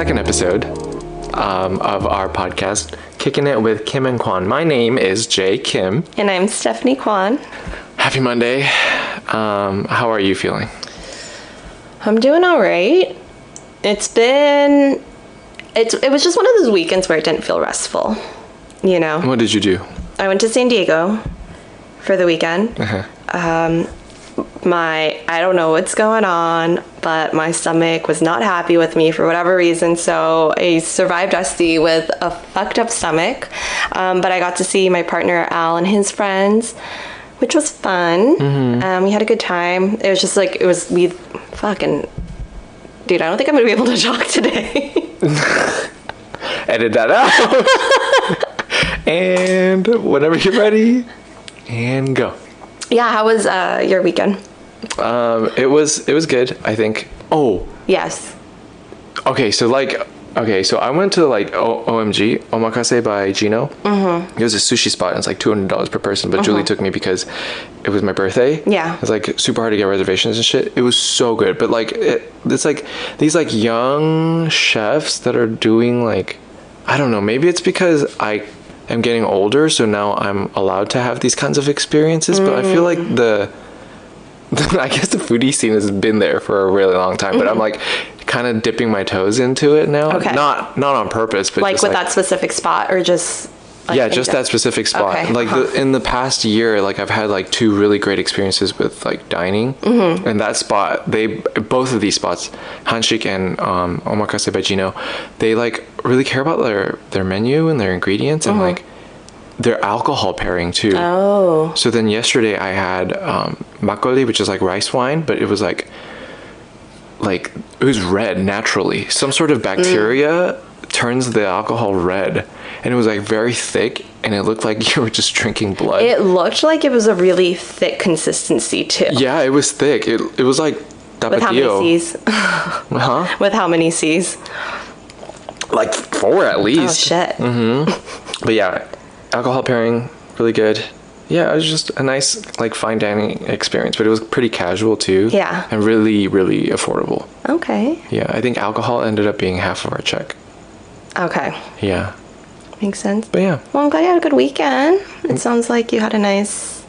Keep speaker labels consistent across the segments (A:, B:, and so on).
A: second episode of our podcast, Kicking It with Kim and Kwan. My name is Jay Kim.
B: And I'm Stephanie Kwan.
A: Happy Monday. How are you feeling?
B: I'm doing all right. It was just one of those weekends where it didn't feel restful, you know?
A: What did you do?
B: I went to San Diego for the weekend. I don't know what's going on, but my stomach was not happy with me for whatever reason, so I survived Dusty with a fucked up stomach. But I got to see my partner Al and his friends, which was fun. We had a good time. It was just like, dude, I don't think I'm gonna be able to talk today.
A: Edit that out. And whenever you're ready, and go.
B: Yeah, how was your weekend?
A: It was good, I think. Oh.
B: Yes.
A: Okay, so I went to OMG, Omakase by Gino. It was a sushi spot, and it's like $200 per person, but Julie took me because it was my birthday.
B: Yeah.
A: It's like super hard to get reservations and shit. It was so good, but it's like these like young chefs that are doing like, I don't know, maybe it's because I am getting older, so now I'm allowed to have these kinds of experiences, but I feel like I guess the foodie scene has been there for a really long time, but I'm like kind of dipping my toes into it now.
B: Okay.
A: Not on purpose, but
B: Like
A: just
B: with that specific spot, or just
A: just that specific spot.
B: Okay.
A: In the past year, like I've had like 2 really great experiences with like dining, and that spot, both of these spots, Hanshik and Omakase by Gino, they like really care about their menu and their ingredients and like their alcohol pairing too.
B: Oh.
A: So then yesterday I had makgeolli, which is like rice wine, but it was like it was red naturally. Some sort of bacteria turns the alcohol red, and it was like very thick, and it looked like you were just drinking blood.
B: It looked like it was a really thick consistency too.
A: Yeah, it was thick. It was like tapatio.
B: With how many C's?
A: Huh?
B: With how many C's?
A: Like 4 at least.
B: Oh shit.
A: But yeah, alcohol pairing, really good. Yeah, it was just a nice like fine dining experience, but it was pretty casual too.
B: Yeah.
A: And really, really affordable.
B: Okay.
A: Yeah, I think alcohol ended up being half of our check.
B: Okay.
A: Yeah.
B: Makes sense.
A: But yeah.
B: Well, I'm glad you had a good weekend. It sounds like you had a nice...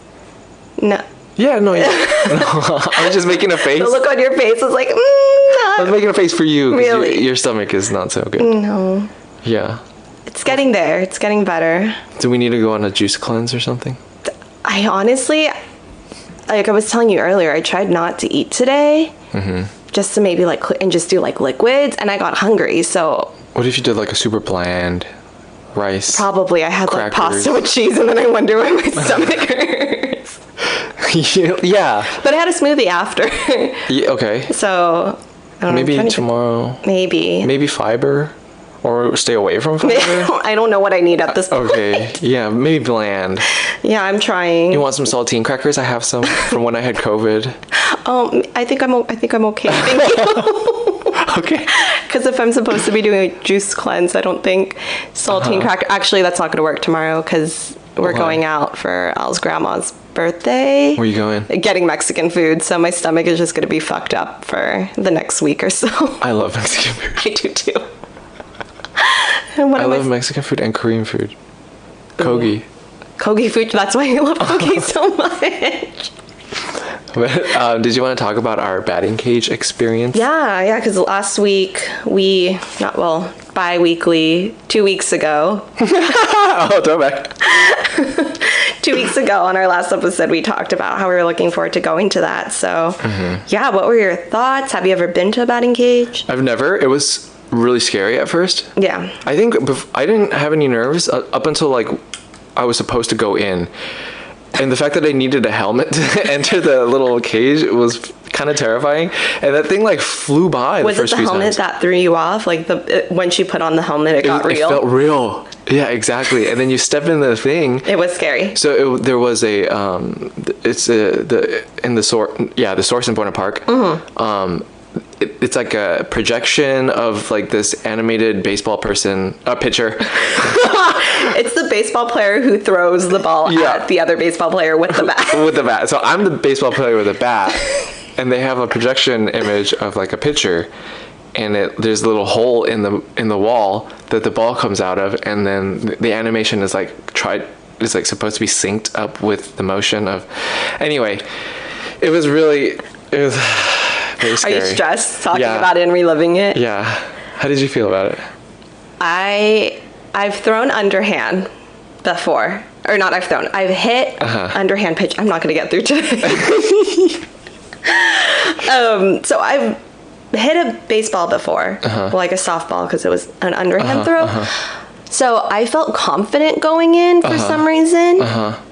B: No.
A: Yeah, no, yeah. I was just making a face.
B: The look on your face was like, I
A: I was making a face for you.
B: Really?
A: Your stomach is not so good.
B: No.
A: Yeah.
B: It's getting there. It's getting better.
A: Do we need to go on a juice cleanse or something?
B: I honestly, like I was telling you earlier, I tried not to eat today. Just to maybe and just do like liquids, and I got hungry, so...
A: What if you did like a super bland rice?
B: Probably. I had like
A: crackers.
B: pasta with cheese, and then I wonder why my stomach hurts.
A: Yeah.
B: But I had a smoothie after.
A: Yeah, okay.
B: So, I don't know.
A: Maybe tomorrow.
B: Maybe.
A: Maybe fiber? Or stay away from fiber?
B: I don't know what I need at this point.
A: Okay. Yeah, maybe bland.
B: Yeah, I'm trying.
A: You want some saltine crackers? I have some from when I had COVID.
B: I think I'm okay. Thank you.
A: Okay.
B: Because if I'm supposed to be doing a juice cleanse, I don't think saltine cracker... Actually, that's not going to work tomorrow because we're going out for Al's grandma's birthday.
A: Where are you going?
B: Getting Mexican food, so my stomach is just going to be fucked up for the next week or so.
A: I love Mexican food.
B: I do too.
A: I love Mexican food and Korean food. Kogi.
B: Kogi food, that's why I love Kogi so much.
A: But, did you want to talk about our batting cage experience?
B: Yeah, because last week bi-weekly, 2 weeks ago.
A: Oh, throwback.
B: 2 weeks ago on our last episode, we talked about how we were looking forward to going to that. So, yeah, what were your thoughts? Have you ever been to a batting cage?
A: I've never. It was really scary at first.
B: Yeah.
A: I think I didn't have any nerves up until like I was supposed to go in. And the fact that I needed a helmet to enter the little cage was kind of terrifying. And that thing like flew by the first few times.
B: Was it the helmet that threw you off? Like when she put on the helmet, it got real?
A: It felt real. Yeah, exactly. And then you step in the thing.
B: It was scary.
A: So there was the source in Buena Park. It's like a projection of like this animated baseball pitcher.
B: It's the baseball player who throws the ball at the other baseball player with the bat.
A: With the bat. So I'm the baseball player with a bat, and they have a projection image of like a pitcher, and there's a little hole in the wall that the ball comes out of, and then the animation is like supposed to be synced up with the motion of. Anyway, it was very scary.
B: Are you stressed talking about it and reliving it?
A: Yeah. How did you feel about it?
B: I've thrown underhand before. Or not I've hit underhand pitch. I'm not going to get through today. So I've hit a baseball before, like a softball, because it was an underhand throw. So I felt confident going in for some reason.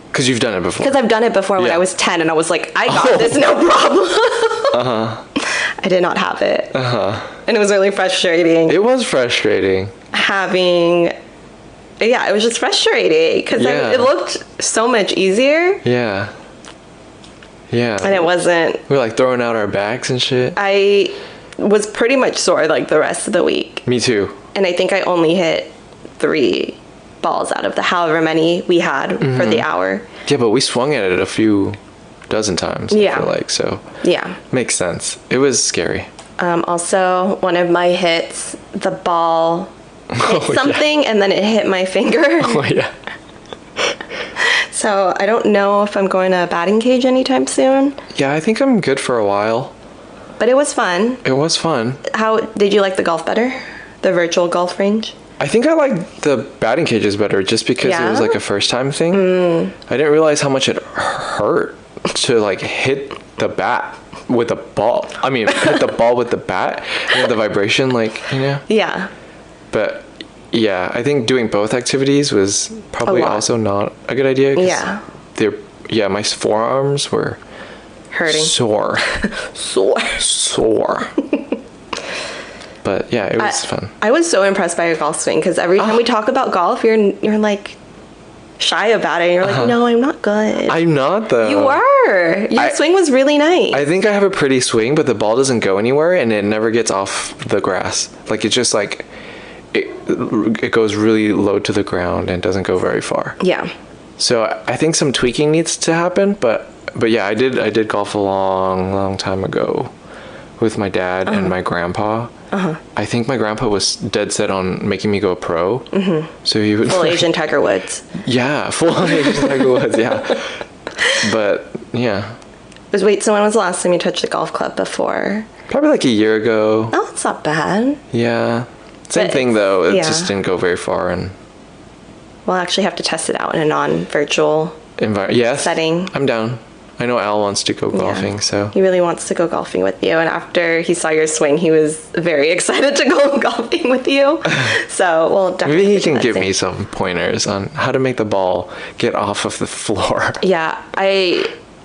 A: Because you've done it before.
B: Because I've done it before when I was 10, and I was like, I got this, no problem. I did not have it. And it was really frustrating.
A: It was frustrating.
B: It was just frustrating because it looked so much easier.
A: Yeah. Yeah.
B: And it wasn't.
A: We were like throwing out our bags and shit.
B: I was pretty much sore like the rest of the week.
A: Me too.
B: And I think I only hit 3 balls out of the however many we had for the hour.
A: Yeah, but we swung at it a few dozen times. I feel like, so.
B: Yeah.
A: Makes sense. It was scary.
B: Also, one of my hits, the ball hit something and then it hit my finger.
A: Oh, yeah.
B: So I don't know if I'm going to a batting cage anytime soon.
A: Yeah, I think I'm good for a while.
B: But it was fun.
A: It was fun.
B: How did you like the golf better? The virtual golf range?
A: I think I liked the batting cages better just because it was like a first time thing. I didn't realize how much it hurt to like hit the bat with a ball. I mean, hit the ball with the bat and the vibration, like, you know?
B: Yeah.
A: But yeah, I think doing both activities was probably also not a good idea. Yeah. My forearms were
B: hurting.
A: Sore. But yeah, it was fun.
B: I was so impressed by your golf swing because every time we talk about golf, you're like shy about it. And you're like, no, I'm not good.
A: I'm not though.
B: You were. Your swing was really nice.
A: I think I have a pretty swing, but the ball doesn't go anywhere and it never gets off the grass. Like it's just like it goes really low to the ground and doesn't go very far.
B: Yeah.
A: So I think some tweaking needs to happen, but yeah, I did golf a long time ago with my dad and my grandpa. I think my grandpa was dead set on making me go pro. So he would
B: full Asian Tiger Woods.
A: Yeah, full Asian Tiger Woods. Yeah, but yeah.
B: So when was the last time you touched the golf club before?
A: Probably like a year ago.
B: Oh, it's not bad.
A: Yeah, same thing though. It just didn't go very far, and
B: we'll actually have to test it out in a non-virtual setting.
A: I'm down. I know Al wants to go golfing, so
B: he really wants to go golfing with you. And after he saw your swing, he was very excited to go golfing with you. So we'll definitely.
A: Maybe he can give me some pointers on how to make the ball get off of the floor.
B: Yeah,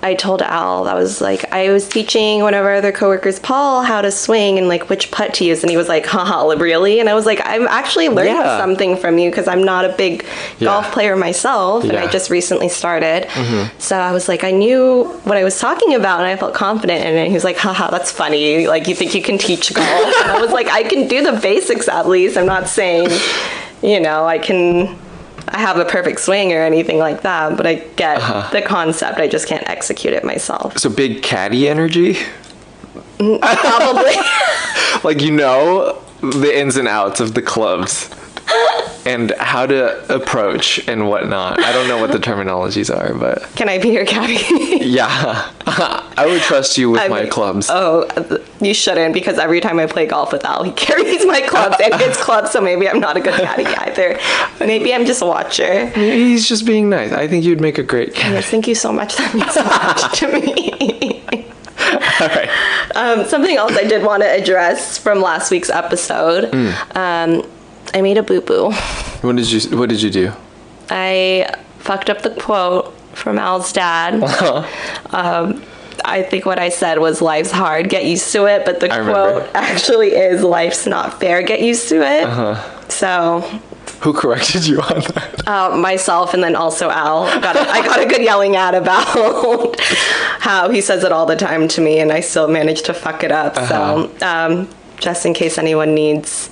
B: I told Al, I was teaching one of our other coworkers, Paul, how to swing and like which putt to use, and he was like, haha, really? And I was like, I'm actually learning something from you because I'm not a big golf player myself, and I just recently started. So I was like, I knew what I was talking about, and I felt confident in it. And he was like, haha, that's funny. Like, you think you can teach golf? And I was like, I can do the basics at least. I'm not saying, I have a perfect swing or anything like that, but I get the concept. I just can't execute it myself.
A: So big caddy energy?
B: Probably.
A: Like, the ins and outs of the clubs and how to approach and whatnot. I don't know what the terminologies are, but...
B: Can I be your caddy?
A: Yeah. I would trust you with my clubs.
B: Oh, you shouldn't, because every time I play golf with Al, he carries my clubs and his clubs, so maybe I'm not a good caddy either. Maybe I'm just a watcher.
A: He's just being nice. I think you'd make a great caddy.
B: Yes, thank you so much. That means so much to me.
A: All right.
B: Something else I did want to address from last week's episode. I made a boo-boo.
A: What did you do?
B: I fucked up the quote from Al's dad. I think what I said was life's hard, get used to it, but the quote actually is life's not fair, get used to it. So
A: who corrected you on that?
B: Myself, and then also Al. I got a good yelling at about how he says it all the time to me, and I still managed to fuck it up. So just in case anyone needs...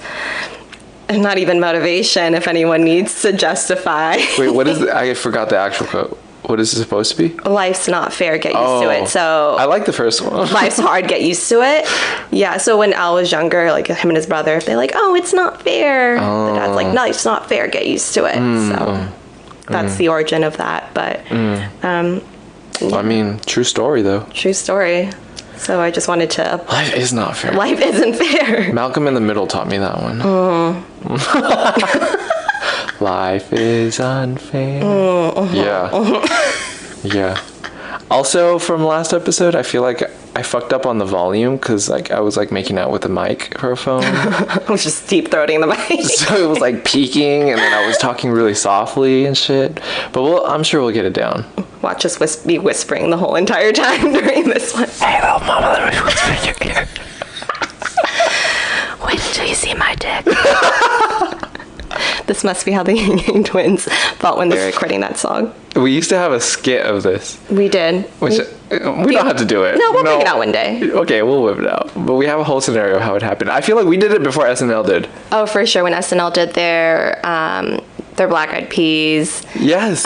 B: not even motivation, if anyone needs to justify.
A: Wait, what is I forgot the actual quote. what is it supposed to be?
B: Life's Not Fair, Get Used to It. So
A: I like the first one.
B: Life's Hard, Get Used to It. Yeah, so when Al was younger, like him and his brother, they're like, oh, it's not fair. The dad's like, no, it's not fair, get used to it. So that's the origin of that. But
A: I mean, true story though.
B: true story. So I just wanted to.
A: Life is not fair.
B: Life isn't fair.
A: Malcolm in the Middle taught me that one. Life is unfair. Yeah. Yeah. Also, from last episode, I feel like I fucked up on the volume because like I was like making out with the microphone.
B: I was just deep throating the mic.
A: So it was like peaking, and then I was talking really softly and shit. But I'm sure we'll get it down.
B: Watch us be whispering the whole entire time during this one.
A: Hey, little mama, let me whisper in your ear.
B: Wait until you see my dick. This must be how the Ying Yang Twins felt when they were recording that song.
A: We used to have a skit of this.
B: We did.
A: Which we don't have to do it.
B: No, we'll bring it out one day.
A: Okay, we'll whip it out. But we have a whole scenario of how it happened. I feel like we did it before SNL did.
B: Oh, for sure. When SNL did their Black Eyed Peas.
A: Yes.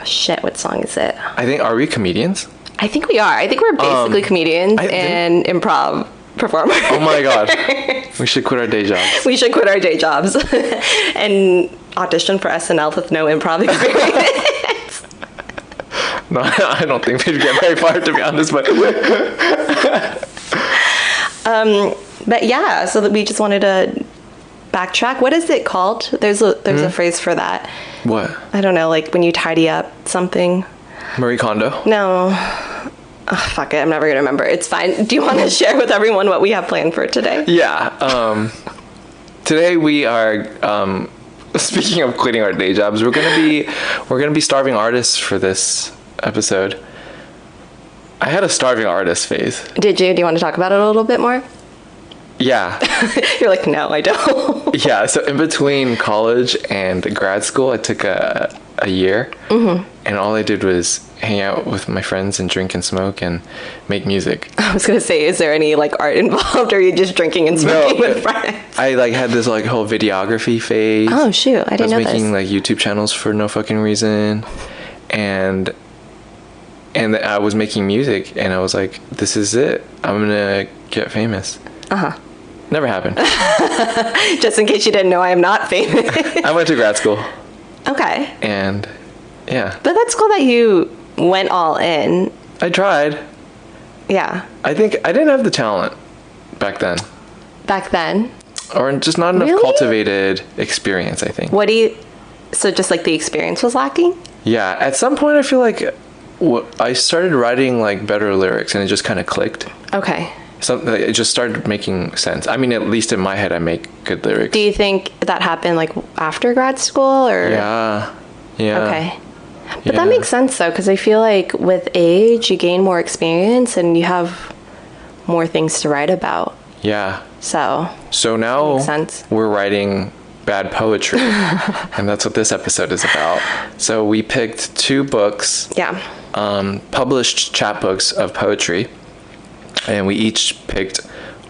B: Shit, what song is it?
A: I think, are we comedians?
B: I think we are. I think we're basically comedians and improv performers.
A: Oh my god. We should quit our day jobs.
B: We should quit our day jobs and audition for SNL with no improv experience.
A: No, I don't think we'd get very far, to be honest.
B: But yeah, so that we just wanted to backtrack. What is it called? There's a phrase for that.
A: What?
B: I don't know, like when you tidy up something.
A: Marie Kondo?
B: No. Oh, fuck it, I'm never gonna remember. It's fine. Do you want to share with everyone what we have planned for today?
A: Yeah. Today we are. Speaking of quitting our day jobs, we're gonna be starving artists for this episode. I had a starving artist phase.
B: Did you? Do you want to talk about it a little bit more?
A: Yeah.
B: You're like, no, I don't.
A: Yeah. So in between college and grad school, I took a year, and all I did was hang out with my friends and drink and smoke and make music.
B: I was gonna say, is there any like art involved, or are you just drinking and smoking with friends?
A: I like had this like whole videography phase.
B: Oh shoot, I didn't know this.
A: I was making like YouTube channels for no fucking reason, and I was making music, and I was like, this is it. I'm gonna get famous. Never happened.
B: Just in case you didn't know, I am not famous.
A: I went to grad school.
B: Okay.
A: And yeah.
B: But that's cool that you went all in.
A: I tried.
B: Yeah.
A: I think I didn't have the talent back then.
B: Back then?
A: Or just not enough
B: Really?
A: cultivated experience, I think.
B: So just like the experience was lacking?
A: Yeah. At some point, I feel like I started writing like better lyrics, and it just kind of clicked.
B: Okay.
A: It just started making sense. I mean, at least in my head, I make good lyrics.
B: Do you think that happened like after grad school, or?
A: Yeah.
B: Okay. But that makes sense though, because I feel like with age, you gain more experience and you have more things to write about.
A: Yeah.
B: So
A: now
B: makes sense.
A: We're writing bad poetry, and that's what this episode is about. So we picked 2 books.
B: Yeah.
A: Published chapbooks of poetry, and we each picked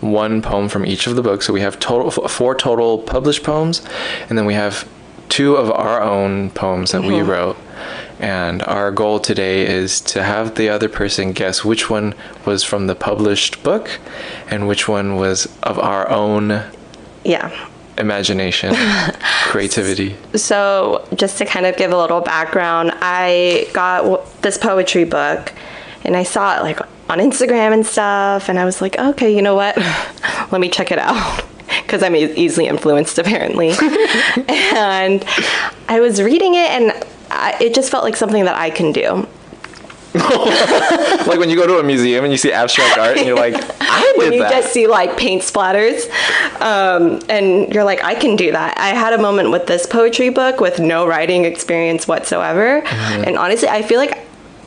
A: 1 poem from each of the books. So we have 4 total published poems, and then we have 2 of our own poems that we wrote. And our goal today is to have the other person guess which one was from the published book and which one was of our own imagination, creativity.
B: So just to kind of give a little background, I got this poetry book and I saw it like on Instagram and stuff, and I was like, okay, you know what? Let me check it out. Because I'm easily influenced, apparently. And I was reading it, and it just felt like something that I can do.
A: Like when you go to a museum and you see abstract art, and you're like, I did
B: when you
A: that.
B: just see like paint splatters, and you're like, I can do that. I had a moment with this poetry book with no writing experience whatsoever. And honestly, I feel like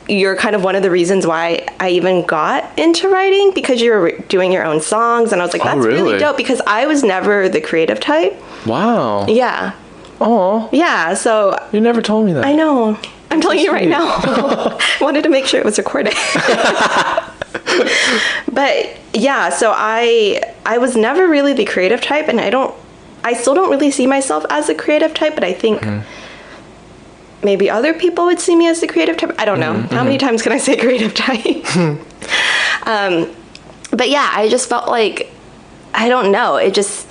B: you're kind of one of the reasons why I even got into writing, because you were doing your own songs, and I was like, that's really dope, because I was never the creative type.
A: Wow.
B: Yeah.
A: Oh.
B: Yeah, so...
A: You never told me that.
B: I know. I'm telling you right now. I wanted to make sure it was recorded. But yeah, so I was never really the creative type, and I still don't really see myself as a creative type, but I think maybe other people would see me as the creative type. I don't know. How many times can I say creative type? But yeah, I just felt like, I don't know. It just,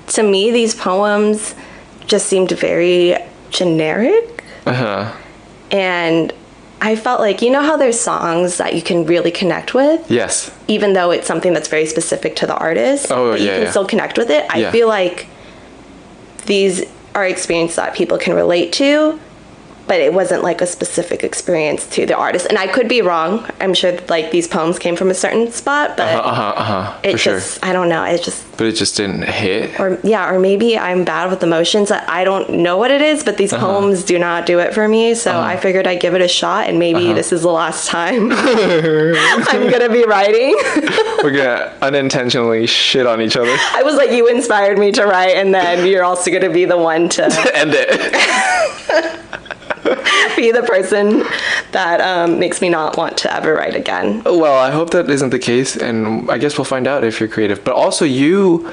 B: to me, these poems just seemed very generic. And I felt like, you know how there's songs that you can really connect with?
A: Yes.
B: Even though it's something that's very specific to the artist.
A: Oh,
B: but
A: yeah,
B: you can still connect with it. I feel like these are experiences that people can relate to, but it wasn't like a specific experience to the artist. And I could be wrong. I'm sure like these poems came from a certain spot, but it just, I don't know. It just,
A: but it just didn't hit.
B: or maybe I'm bad with emotions. I don't know what it is, but these poems do not do it for me. So I figured I'd give it a shot, and maybe this is the last time I'm gonna be writing.
A: We're gonna unintentionally shit on each other.
B: I was like, you inspired me to write, and then you're also gonna be the one to
A: end it.
B: be the person that makes me not want to ever write again.
A: Well, I hope that isn't the case, and I guess we'll find out if you're creative. But also, you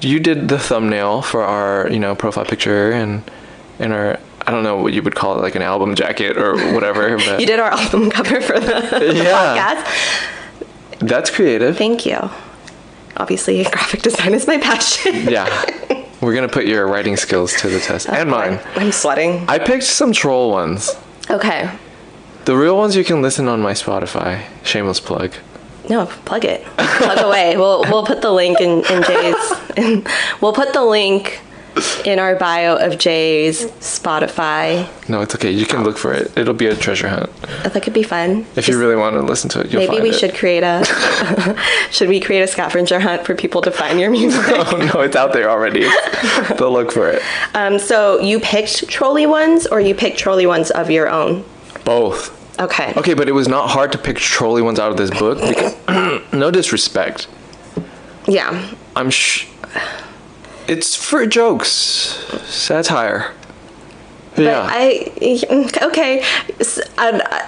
A: did the thumbnail for our, profile picture and our, I don't know what you would call it, like an album jacket or whatever. But
B: you did our album cover for the podcast.
A: That's creative.
B: Thank you. Obviously, graphic design is my passion.
A: Yeah. We're going to put your writing skills to the test. And mine.
B: I'm sweating.
A: I picked some troll ones.
B: Okay.
A: The real ones you can listen on my Spotify. Shameless plug.
B: No, plug it. Plug away. We'll put the link in Jay's. We'll put the link in our bio of Jay's Spotify.
A: No, it's okay. You can look for it. It'll be a treasure hunt.
B: That could be fun.
A: If you really want to listen to it, you'll find it.
B: Maybe we should create should we create a scavenger hunt for people to find your music?
A: Oh, no, it's out there already. They'll look for it.
B: So you picked trolley ones, or you picked trolley ones of your own?
A: Both.
B: Okay.
A: Okay, but it was not hard to pick trolley ones out of this book because no disrespect.
B: Yeah.
A: It's for jokes, satire.
B: Yeah. Okay.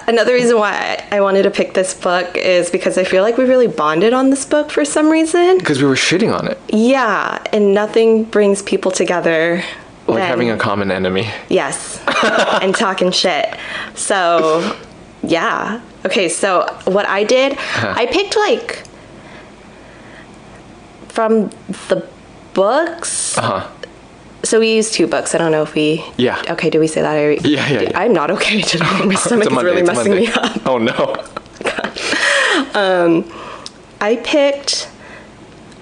B: Another reason why I wanted to pick this book is because I feel like we really bonded on this book for some reason.
A: Because we were shitting on it.
B: Yeah, and nothing brings people together
A: like having a common enemy.
B: Yes, and talking shit. So, yeah. Okay, so what I did, I picked like from the books. So we used 2 books. I don't know if we...
A: Yeah.
B: Okay, did we say that?
A: Yeah.
B: I'm not okay today. My stomach is really messing me up.
A: Oh, no.
B: God. I picked,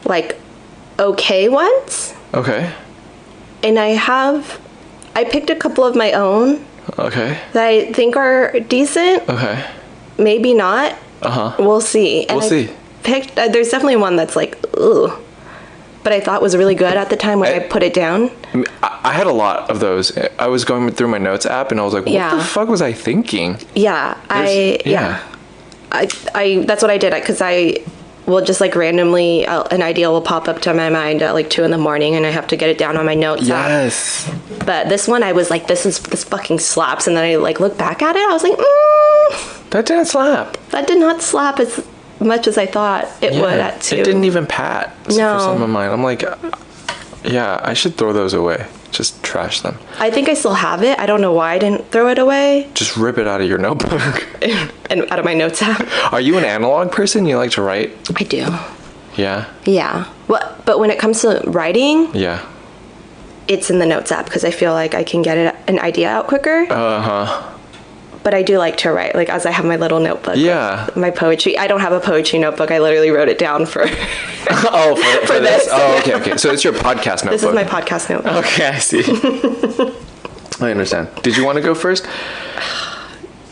B: like, okay ones.
A: Okay.
B: And I picked a couple of my own.
A: Okay.
B: That I think are decent.
A: Okay.
B: Maybe not. We'll see. And
A: we'll see.
B: There's definitely one that's like, ugh. But I thought was really good at the time when I put it down.
A: I had a lot of those. I was going through my notes app and I was like, what the fuck was I thinking?
B: Yeah. I that's what I did, because I will just like randomly, an idea will pop up to my mind at like 2 a.m. and I have to get it down on my notes app.
A: Yes.
B: But this one I was like, this fucking slaps. And then I like looked back at it. I was like,
A: that didn't slap.
B: That did not slap as much as I thought it would at 2.
A: It didn't even pat for some of mine. I'm like, yeah, I should throw those away. Just trash them.
B: I think I still have it. I don't know why I didn't throw it away.
A: Just rip it out of your notebook.
B: And out of my notes app.
A: Are you an analog person? You like to write?
B: I do.
A: Yeah?
B: Yeah. But when it comes to writing...
A: Yeah.
B: It's in the notes app because I feel like I can get an idea out quicker. But I do like to write, like as I have my little notebook.
A: Yeah.
B: My poetry. I don't have a poetry notebook. I literally wrote it down for.
A: for this. Oh, okay. So it's your podcast notebook.
B: This is my podcast notebook.
A: Okay, I see. I understand. Did you want to go first?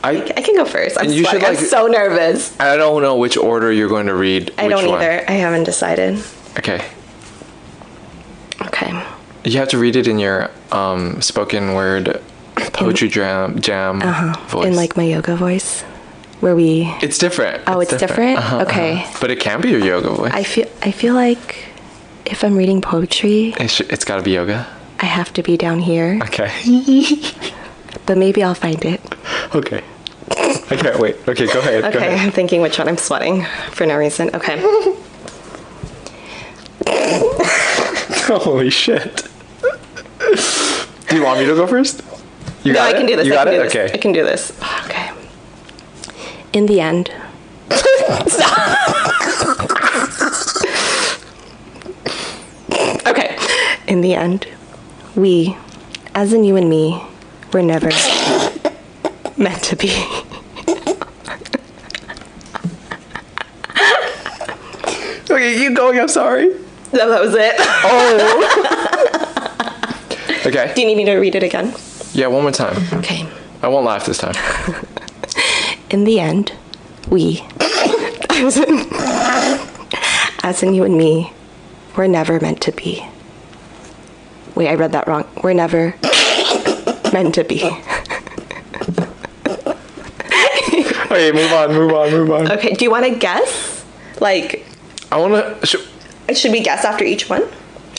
B: I can go first. I'm so nervous.
A: I don't know which order you're going to read.
B: I don't either. I haven't decided.
A: Okay.
B: Okay.
A: You have to read it in your spoken word poetry jam voice.
B: In like my yoga voice, where we.
A: It's different.
B: Oh, it's different. Okay.
A: But it can be your yoga voice.
B: I feel like if I'm reading poetry,
A: it's got to be yoga.
B: I have to be down here.
A: Okay.
B: But maybe I'll find it.
A: Okay. I can't wait. Okay, go ahead.
B: Okay, I'm thinking which one. I'm sweating for no reason. Okay.
A: Holy shit. Do you want me to go first? You
B: No,
A: got
B: I
A: it?
B: can do this.
A: You
B: I
A: got
B: can
A: it?
B: do this.
A: Okay.
B: I can do this. Okay. In the end. Okay. In the end, we, as in you and me, were never meant to be.
A: Okay, keep going. I'm sorry.
B: No, that was it.
A: Okay.
B: Do you need me to read it again?
A: Yeah, one more time.
B: Okay.
A: I won't laugh this time.
B: In the end, we, as in you and me, were never meant to be. Wait, I read that wrong. We're never meant to be.
A: Okay, move on.
B: Okay, do you want to guess? Like,
A: I want to...
B: should we guess after each one?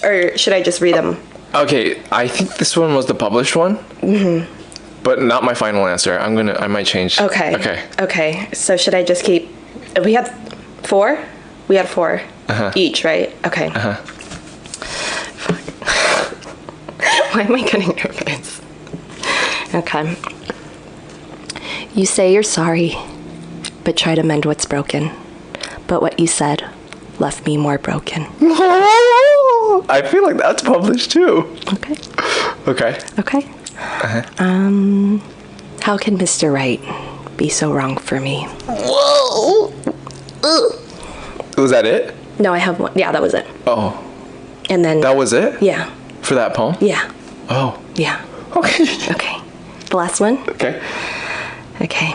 B: Or should I just read them?
A: Okay, I think this one was the published one. Mm-hmm. But not my final answer. I might change.
B: Okay. Okay, so should I just keep... We had 4? We had 4 each, right? Okay. Fuck. Why am I getting nervous? Okay. You say you're sorry, but try to mend what's broken. But what you said left me more broken.
A: I feel like that's published too.
B: Okay.
A: Okay.
B: Okay. How can Mr. Right be so wrong for me?
A: Whoa. Was that it?
B: No, I have one. Yeah, that was it.
A: Oh,
B: And then...
A: that was it?
B: Yeah.
A: For that poem?
B: Yeah.
A: Oh.
B: Yeah.
A: Okay.
B: Okay. The last one?
A: Okay.
B: Okay.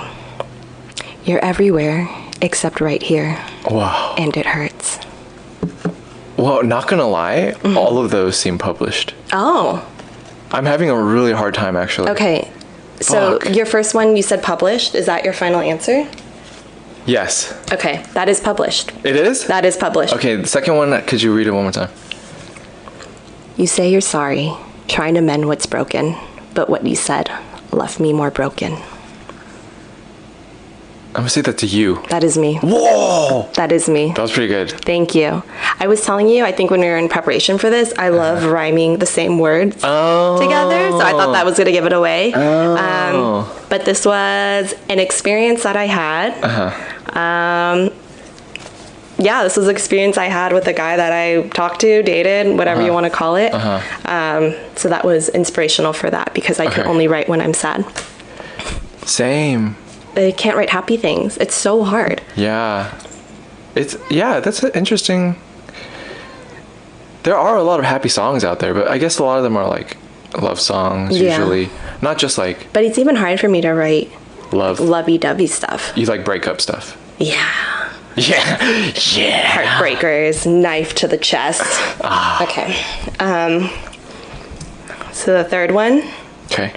B: You're everywhere except right here,
A: Wow.
B: and it hurts.
A: Well, not gonna lie, all of those seem published.
B: Oh.
A: I'm having a really hard time actually.
B: Okay. So
A: Fuck.
B: your first one you said published. Is that your final answer?
A: Yes.
B: Okay. That is published.
A: It is?
B: That is published.
A: Okay, the second one, could you read it one more time?
B: You say you're sorry, trying to mend what's broken, but what you said left me more broken.
A: I'm gonna say that to you.
B: That is me.
A: Whoa!
B: That is me.
A: That was pretty good.
B: Thank you. I was telling you, I think when we were in preparation for this, I love rhyming the same words together. So I thought that was going to give it away. But this was an experience that I had. Yeah, this was an experience I had with a guy that I talked to, dated, whatever you want to call it. So that was inspirational for that because I can
A: Okay.
B: only write when I'm sad.
A: Same.
B: I can't write happy things. It's so hard.
A: Yeah. That's an interesting. There are a lot of happy songs out there, but I guess a lot of them are like love songs
B: Yeah.
A: usually. Not just like
B: But it's even hard for me to write
A: love.
B: lovey-dovey stuff.
A: You like breakup stuff.
B: Yeah.
A: Yeah. Yeah.
B: Heartbreakers, knife to the chest. Okay. So the third one,
A: Okay.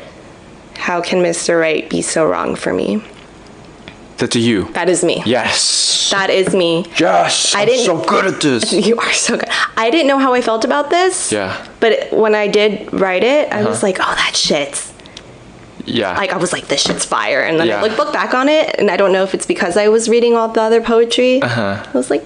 B: how can Mr. Right be so wrong for me?
A: That's to you.
B: That is me.
A: Yes.
B: That is me.
A: Yes.
B: I
A: I'm
B: didn't-
A: so good at this.
B: You are so good. I didn't know how I felt about this.
A: Yeah.
B: But when I did write it, I was like, oh, that shit's.
A: Yeah.
B: Like, I was like, this shit's fire. And then
A: Yeah.
B: I look back on it, and I don't know if it's because I was reading all the other poetry. I was like,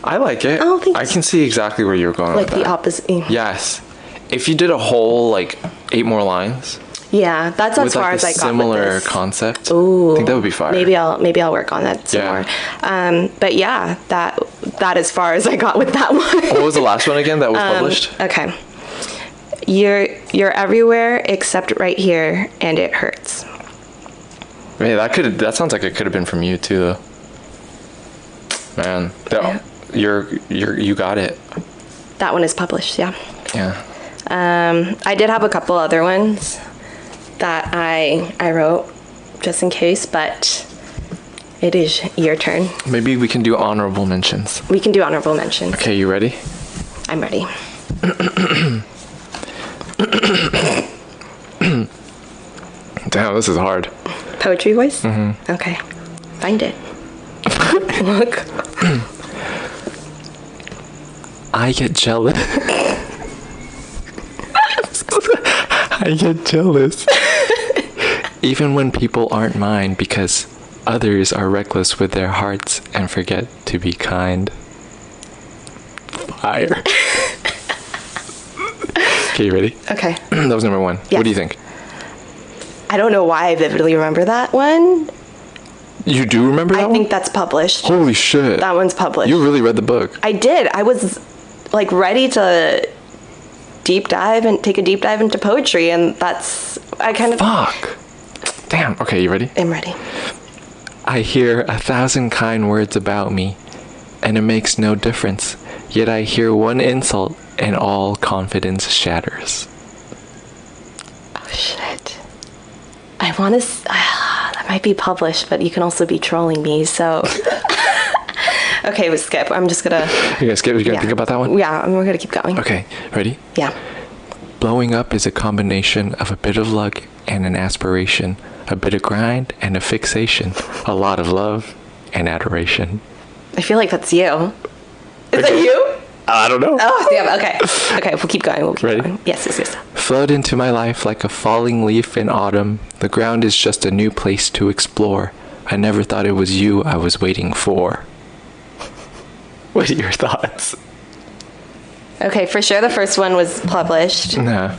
A: I like it.
B: Oh, thanks.
A: I can see exactly where you're going
B: like
A: with
B: the
A: that.
B: opposite.
A: Yes. If you did a whole like 8 more lines
B: Yeah, that's as
A: with
B: far
A: like
B: as
A: a
B: I got with
A: similar
B: this.
A: concept,
B: Ooh,
A: I think that would be fire.
B: Maybe I'll work on that some
A: Yeah.
B: more. But yeah, that as far as I got with that one.
A: What was the last one again that was published?
B: Okay. You're everywhere except right here, and it hurts.
A: Man, that sounds like it could have been from you too, though. Man, you got it.
B: That one is published. Yeah.
A: Yeah.
B: I did have a couple other ones that I wrote just in case, but it is your turn.
A: Maybe we can do honorable mentions.
B: We can do honorable mentions.
A: Okay, you ready?
B: I'm ready.
A: Damn, this is hard.
B: Poetry voice? Mm-hmm. Okay. Find it. Look.
A: I get jealous. I get jealous. Even when people aren't mine because others are reckless with their hearts and forget to be kind. Fire. Okay, you ready?
B: Okay.
A: That was number 1.
B: Yeah.
A: What do you think?
B: I don't know why I vividly remember that one.
A: You do remember that
B: I
A: one?
B: think that's published.
A: Holy shit.
B: That one's published.
A: You really read the book.
B: I did. I was like ready to take a deep dive into poetry, and I kind of.
A: Fuck. Damn. Okay, you ready?
B: I'm ready.
A: I hear 1,000 kind words about me, and it makes no difference. Yet I hear one insult, and all confidence shatters.
B: Oh shit. I want to. That might be published, but you can also be trolling me. So. Okay, we skip. I'm just gonna.
A: You're gonna skip? You're gonna think about that one?
B: Yeah, we're gonna keep going.
A: Okay, ready?
B: Yeah.
A: Blowing up is a combination of a bit of luck and an aspiration, a bit of grind and a fixation, a lot of love and adoration.
B: I feel like that's you. Is that you?
A: I don't know.
B: Oh, damn. Okay. Okay, we'll keep going.
A: Ready?
B: Going. Yes.
A: Flood into my life like a falling leaf in autumn. The ground is just a new place to explore. I never thought it was you I was waiting for. What are your thoughts?
B: Okay, for sure the first one was published.
A: Nah.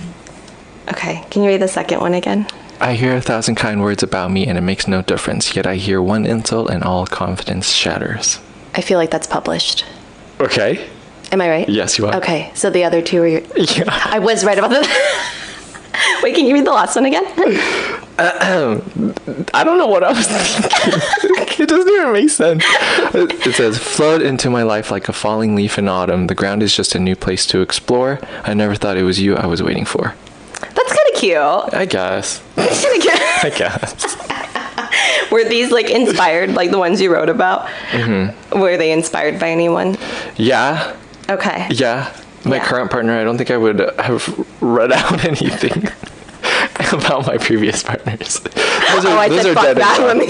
B: Okay, can you read the second one again?
A: I hear 1,000 kind words about me and it makes no difference, yet I hear one insult and all confidence shatters.
B: I feel like that's published.
A: Okay.
B: Am I right?
A: Yes, you are.
B: Okay, so the other two were your...
A: Yeah.
B: I was right about that. Wait, can you read the last one again?
A: I don't know what I was thinking. It doesn't even make sense. It says, flood into my life like a falling leaf in autumn. The ground is just a new place to explore. I never thought it was you I was waiting for.
B: That's kind of cute.
A: I guess. I guess.
B: Were these like inspired, like the ones you wrote about?
A: Mm-hmm.
B: Were they inspired by anyone?
A: Yeah.
B: Okay.
A: Yeah. My current partner, I don't think I would have read out anything about my previous partners. Those are
B: fuck
A: dead
B: that
A: and
B: one.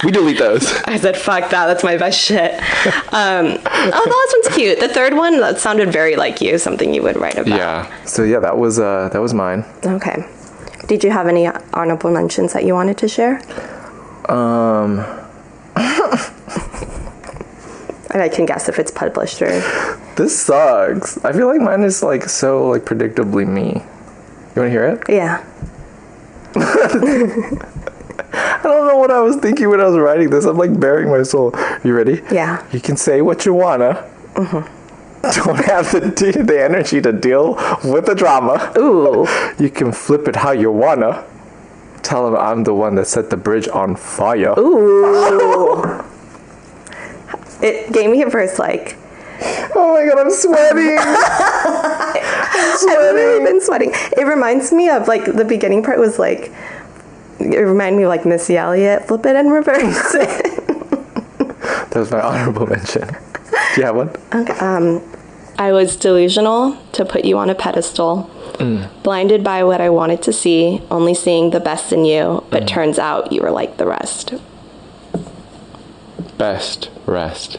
A: We delete those.
B: I said, fuck that. That's my best shit. The last one's cute. The third one, that sounded very like you, something you would write about.
A: Yeah. So yeah, that was mine.
B: Okay. Did you have any honorable mentions that you wanted to share? And I can guess if it's published or...
A: This sucks. I feel like mine is like so like predictably me. You want to hear it?
B: Yeah.
A: I don't know what I was thinking when I was writing this. I'm like bearing my soul. You ready?
B: Yeah.
A: You can say what you wanna. Mm-hmm. Don't have the energy to deal with the drama.
B: Ooh.
A: You can flip it how you wanna. Tell them I'm the one that set the bridge on fire.
B: Ooh. It gave me a first like...
A: Oh my god, I'm sweating.
B: I've literally been sweating. It reminds me of like the beginning part was like... It reminded me of like Missy Elliott, flip it and reverse it.
A: That was my honorable mention. Do you have one?
B: Okay. I was delusional to put you on a pedestal. Blinded by what I wanted to see, only seeing the best in you, but turns out you were like the rest.
A: Best rest.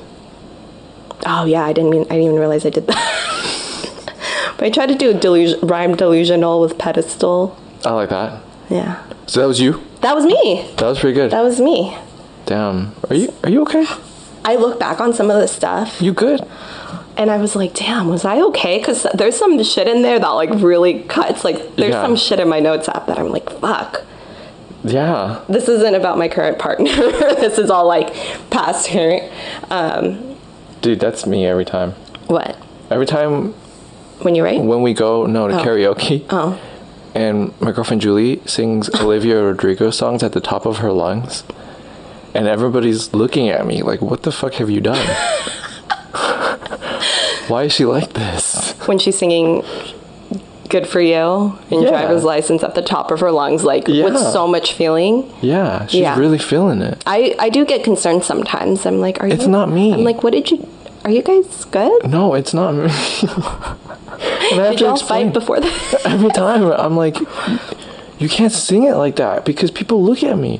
B: Oh yeah, I didn't even realize I did that. But I tried to do a rhyme delusional with pedestal.
A: I like that.
B: Yeah.
A: So that was you?
B: That was me.
A: That was pretty good.
B: That was me.
A: Damn. Are you okay?
B: I look back on some of the stuff.
A: You good?
B: And I was like, damn, was I okay? Because there's some shit in there that like really cuts. Like there's some shit in my notes app that I'm like, fuck.
A: Yeah.
B: This isn't about my current partner. This is all like past hurt.
A: Dude, that's me every time.
B: What?
A: Every time
B: When you write?
A: when we go to karaoke.
B: Oh.
A: And my girlfriend Julie sings Olivia Rodrigo songs at the top of her lungs. And everybody's looking at me like, what the fuck have you done? Why is she like this?
B: When she's singing Good For You and Driver's License at the top of her lungs, like with so much feeling.
A: Yeah, she's really feeling it.
B: I do get concerned sometimes. I'm like, are you?
A: It's not me.
B: I'm like, what did you? Are you guys good?
A: No, it's not me.
B: Did y'all fight before that?
A: Every time I'm like, you can't sing it like that because people look at me.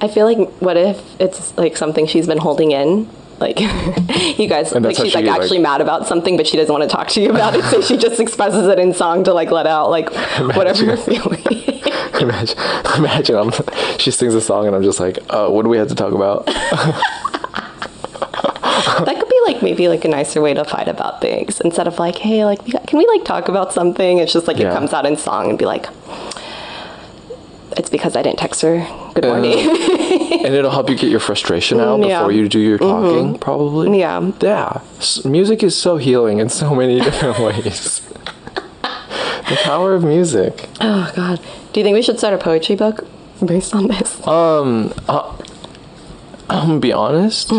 B: I feel like, what if it's like something she's been holding in? Like, you guys, like she's like actually mad about something, but she doesn't want to talk to you about it, so she just expresses it in song to like let out like whatever you're feeling. Imagine
A: she sings a song and I'm just like, what do we have to talk about?
B: That could be like maybe like a nicer way to fight about things instead of like, hey, like can we like talk about something? It's just like it comes out in song and be like, it's because I didn't text her good morning.
A: And it'll help you get your frustration out
B: Yeah.
A: before you do your talking, probably.
B: Yeah.
A: Yeah. Music is so healing in so many different ways. The power of music.
B: Oh God. Do you think we should start a poetry book based on this?
A: I'm gonna be honest.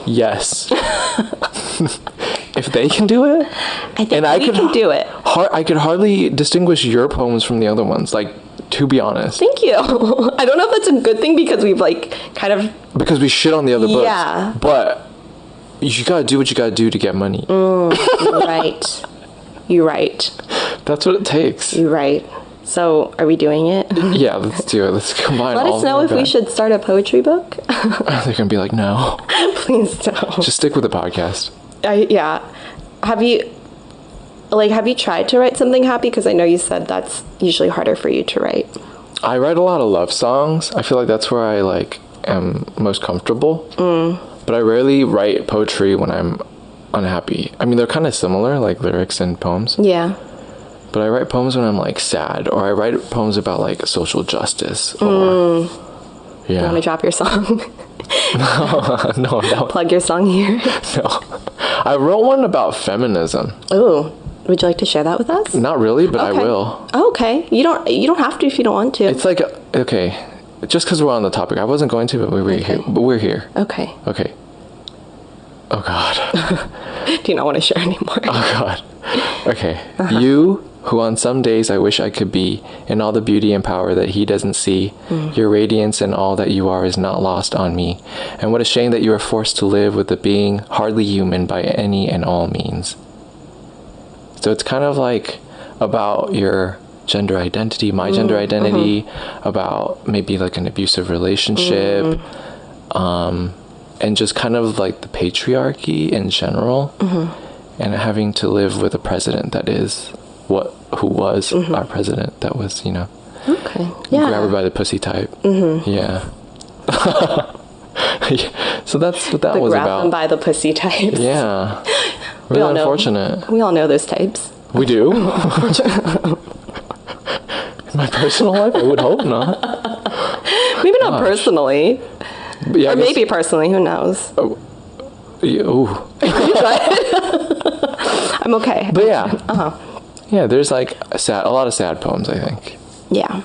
A: Yes. If they can do it,
B: I think we can do it.
A: I could hardly distinguish your poems from the other ones. Like, to be honest,
B: Thank you. I don't know if that's a good thing because we've like kind of
A: because we shit on the other books.
B: Yeah.
A: But you gotta do what you gotta do to get money.
B: right. You're right.
A: That's what it takes.
B: You're right. So, are we doing it?
A: Yeah, let's do it. Let's combine.
B: Let
A: all
B: us know
A: of
B: if we
A: that.
B: should start a poetry book.
A: They're gonna be like, no.
B: Please don't.
A: Just stick with the podcast.
B: Yeah. Have you tried to write something happy? Because I know you said that's usually harder for you to write.
A: I write a lot of love songs. I feel like that's where I like am most comfortable. But I rarely write poetry when I'm unhappy. I mean, they're kind of similar, like lyrics and poems.
B: Yeah.
A: But I write poems when I'm like sad, or I write poems about like social justice. Or
B: You want to drop your song?
A: no,
B: Plug your song here.
A: no. I wrote one about feminism.
B: Ooh. Would you like to share that with us?
A: Not really, but I
B: Okay.
A: will.
B: Oh, okay. You don't have to if you don't want to.
A: It's like okay, just because we're on the topic, I wasn't going to, but we're here. But we're here.
B: Okay.
A: Okay. Oh God.
B: Do you not want to share anymore?
A: Oh God. Okay. You, who on some days I wish I could be, in all the beauty and power that he doesn't see, your radiance and all that you are is not lost on me. And what a shame that you are forced to live with a being hardly human by any and all means. So it's kind of like about your gender identity, my gender identity, about maybe like an abusive relationship, and just kind of like the patriarchy in general, and having to live with a president that is who was our president, that was, you know,
B: Okay. Yeah.
A: grab her by the pussy type. Yeah. So that's what that
B: The
A: was
B: grab them
A: about.
B: by the pussy types.
A: Yeah.
B: all
A: Really
B: know.
A: unfortunate.
B: We all know those types.
A: We do. In my personal life, I would hope not.
B: Maybe not personally.
A: But yeah, I
B: Or
A: guess-
B: maybe personally, who knows?
A: Yeah, ooh.
B: I'm okay.
A: But yeah. Yeah, there's like a lot of sad poems, I think.
B: Yeah.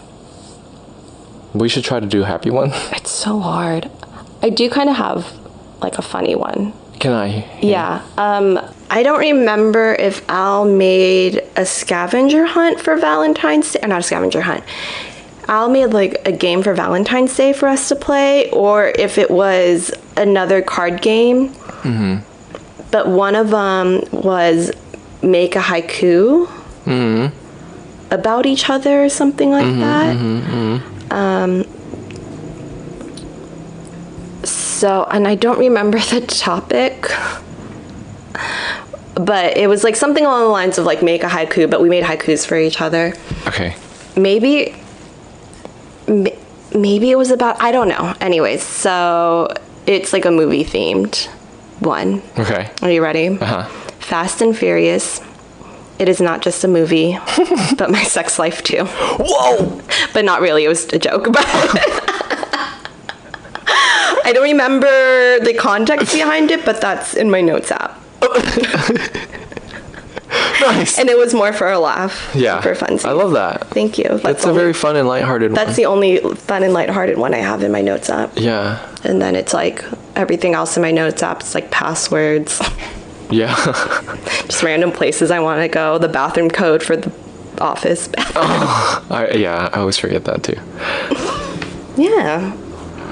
A: We should try to do happy one.
B: It's so hard. I do kind of have like a funny one.
A: Can I?
B: Yeah. I don't remember if Al made a scavenger hunt for Valentine's Day. Or not a scavenger hunt. Al made like a game for Valentine's Day for us to play, or if it was another card game. Mm-hmm. But one of them was make a haiku about each other or something like that. So, and I don't remember the topic, but it was like something along the lines of like make a haiku, but we made haikus for each other.
A: Okay.
B: Maybe it was about, I don't know. Anyways, so it's like a movie themed one.
A: Okay.
B: Are you ready?
A: Uh-huh.
B: Fast and Furious. It is not just a movie, but my sex life too.
A: Whoa!
B: But not really. It was a joke. But I don't remember the context behind it, but that's in my notes app.
A: Nice.
B: And it was more for a laugh.
A: Yeah.
B: For fun.
A: I love that.
B: Thank you.
A: That's a very fun and lighthearted one.
B: That's the only fun and lighthearted one I have in my notes app.
A: Yeah.
B: And then it's like everything else in my notes app is like passwords,
A: Yeah.
B: just random places I want to go, the bathroom code for the office.
A: I always forget that too.
B: Yeah.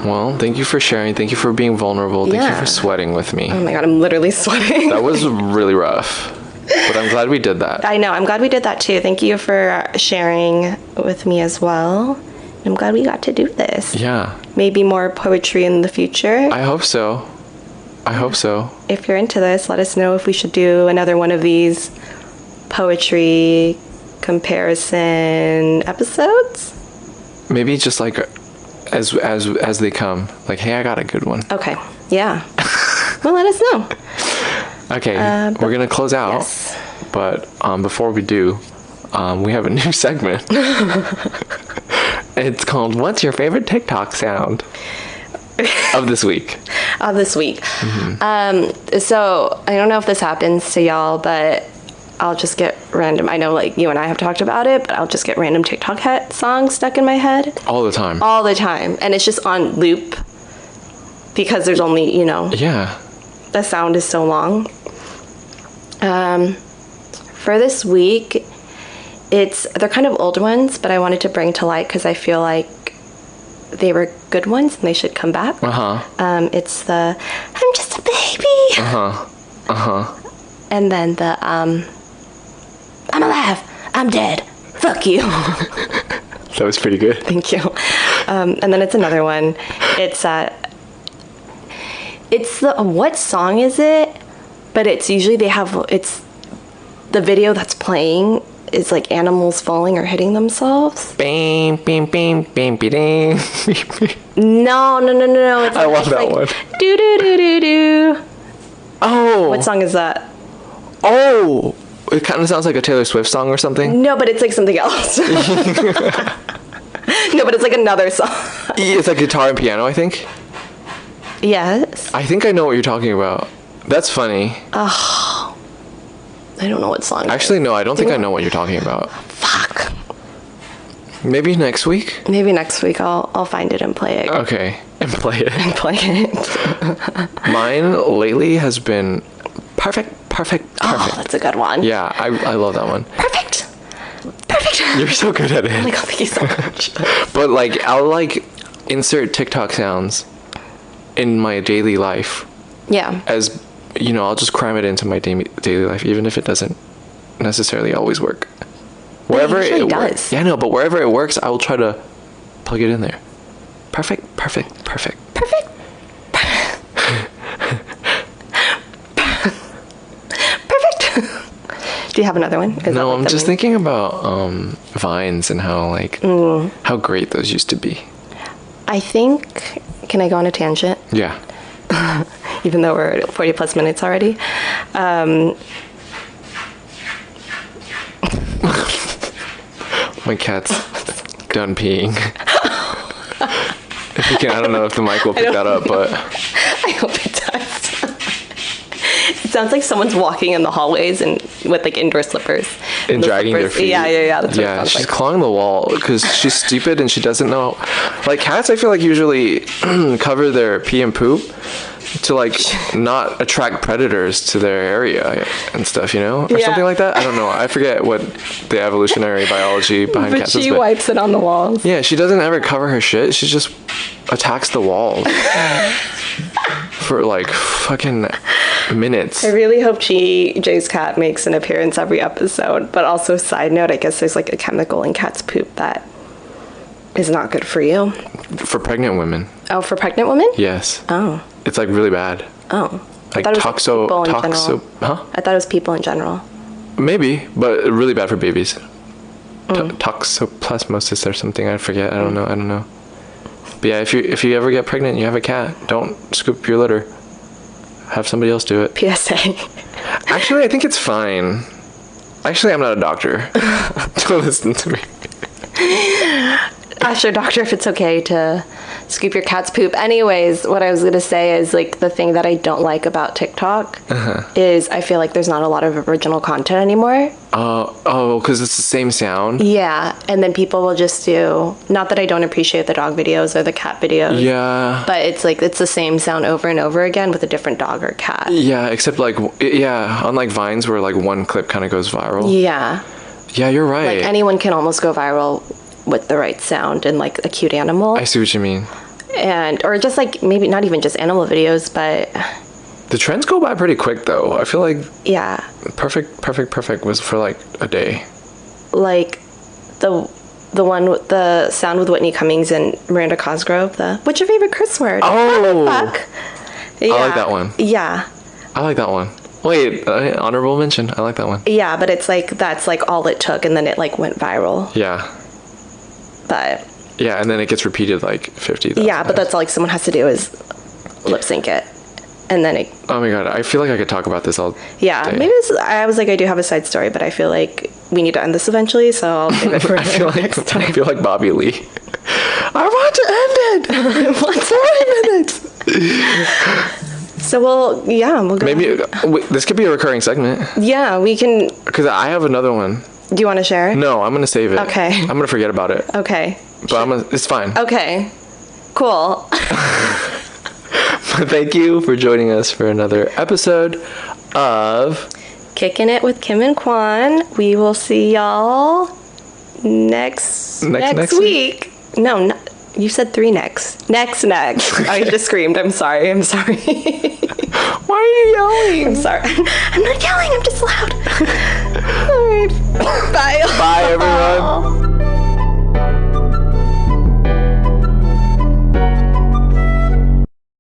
A: Well, thank you for sharing. Thank you for being vulnerable. Thank you
B: Yeah.
A: for sweating with me.
B: Oh my God, I'm literally sweating.
A: That was really rough. But I'm glad we did that.
B: I know. I'm glad we did that too. Thank you for sharing with me as well. I'm glad we got to do this.
A: Yeah.
B: Maybe more poetry in the future.
A: I hope so. I hope so.
B: If you're into this, let us know if we should do another one of these poetry comparison episodes.
A: Maybe just like as they come. Like, hey, I got a good one.
B: Okay. Yeah. Well, let us know.
A: Okay, we're gonna close out.
B: Yes.
A: But before we do, we have a new segment. It's called What's Your Favorite TikTok Sound of this week?
B: This week. So I don't know if this happens to y'all, but I'll just get random. I know like you and I have talked about it, but I'll just get random TikTok songs stuck in my head
A: All the time.
B: all the time. And it's just on loop because there's only,
A: Yeah.
B: the sound is so long. For this week, they're kind of old ones, but I wanted to bring to light because I feel like they were good ones and they should come back. It's the I'm just a baby. And then the I'm alive, I'm dead, fuck you.
A: That was pretty good.
B: Thank you. And then it's another one. It's the what song is it? But it's usually it's the video that's playing is like animals falling or hitting themselves.
A: Bing, bing, bing, bing, bing, ding.
B: No. It's
A: I love that one.
B: Do do do do do.
A: Oh.
B: What song is that?
A: Oh. It kind of sounds like a Taylor Swift song or something.
B: No, but it's like something else. No, but it's like another song.
A: It's like guitar and piano, I think.
B: Yes.
A: I think I know what you're talking about. That's funny.
B: I don't know what song.
A: Actually, no, I don't think I know what you're talking about.
B: Fuck.
A: Maybe next week?
B: Maybe next week I'll find it and play it.
A: Okay. And play it.
B: Play it.
A: Mine lately has been perfect.
B: Oh, that's a good one.
A: Yeah, I love that one.
B: Perfect.
A: You're so good at
B: Oh my
A: it.
B: god, thank you so much.
A: But like, I'll like insert TikTok sounds in my daily life
B: Yeah.
A: as, I'll just cram it into my daily life, even if it doesn't necessarily always work. Wherever
B: usually
A: it
B: does.
A: works. Yeah, no, but wherever it works, I will try to plug it in there. Perfect.
B: Perfect. Do you have another one? Is that
A: No,
B: like
A: I'm
B: the
A: just
B: main-
A: thinking about Vines and how how great those used to be.
B: I think. Can I go on a tangent?
A: Yeah.
B: Even though we're at 40 plus minutes already.
A: My cat's done peeing. If you can, I don't know if the mic will pick that up, but
B: I hope it does. It sounds like someone's walking in the hallways and with like indoor slippers.
A: and
B: The
A: dragging their
B: slippers-
A: feet.
B: Yeah. That's what it
A: Yeah,
B: sounds
A: she's
B: like.
A: clawing the wall because she's stupid and she doesn't know. Like cats, I feel like usually cover their pee and poop to like not attract predators to their area and stuff, or
B: Yeah.
A: something like that. I don't know. I forget what the evolutionary biology behind
B: But
A: cats
B: she
A: is. But
B: wipes it on the walls.
A: yeah, she doesn't ever cover her shit. She just attacks the walls for like fucking minutes.
B: I really hope Jay's cat makes an appearance every episode. But also, side note, I guess there's like a chemical in cat's poop that is not good for you.
A: For pregnant women,
B: Oh, for pregnant women?
A: yes.
B: Oh.
A: It's like really bad.
B: Oh.
A: Like
B: I thought it was people in general.
A: huh?
B: I thought it was people in general.
A: Maybe, but really bad for babies.
B: Mm.
A: Toxoplasmosis or something. I forget. I don't know. But yeah, if you ever get pregnant and you have a cat, don't scoop your litter. Have somebody else do it.
B: PSA.
A: Actually, I think it's fine. Actually, I'm not a doctor. Don't listen to me.
B: Ask your doctor if it's okay to scoop your cat's poop. Anyways, what I was going to say is like the thing that I don't like about TikTok is I feel like there's not a lot of original content anymore.
A: Oh, because it's the same sound.
B: Yeah, and then people will just do, not that I don't appreciate the dog videos or the cat videos.
A: Yeah.
B: But it's like it's the same sound over and over again with a different dog or cat.
A: Yeah, except like unlike Vines where like one clip kind of goes viral.
B: Yeah.
A: Yeah, you're right.
B: Like anyone can almost go viral with the right sound and like a cute animal.
A: I see what you mean.
B: Or just like maybe not even just animal videos, but
A: The trends go by pretty quick though. I feel like
B: yeah.
A: perfect was for like a day.
B: Like the one with the sound with Whitney Cummings and Miranda Cosgrove, what's your favorite curse word?
A: Oh.
B: Fuck. Yeah.
A: I like that one.
B: Yeah.
A: I like that one. Wait, honorable mention. I like that one.
B: Yeah, but it's like that's like all it took and then it like went viral.
A: Yeah.
B: But
A: Yeah, and then it gets repeated like 50.
B: yeah, but that's all like someone has to do is lip sync it. And then it
A: Oh my god, I feel like I could talk about this all
B: yeah,
A: day.
B: maybe I was like I do have a side story, but I feel like we need to end this eventually, so I'll save it for
A: I feel
B: next time.
A: like Bobby Lee. I want to end it. What's 40 minutes?
B: So we'll go.
A: Maybe this could be a recurring segment.
B: Yeah, we can.
A: Because I have another one.
B: Do you want to share?
A: No, I'm gonna save it.
B: Okay.
A: I'm gonna forget about it.
B: Okay.
A: But it's fine.
B: Okay. Cool.
A: Thank you for joining us for another episode of
B: Kicking It with Kim and Kwan. We will see y'all next week. No, you said 3 next. Next. I just screamed. I'm sorry.
A: Why are you yelling?
B: I'm sorry. I'm not yelling. I'm just loud. All right. Bye.
A: Bye, everyone.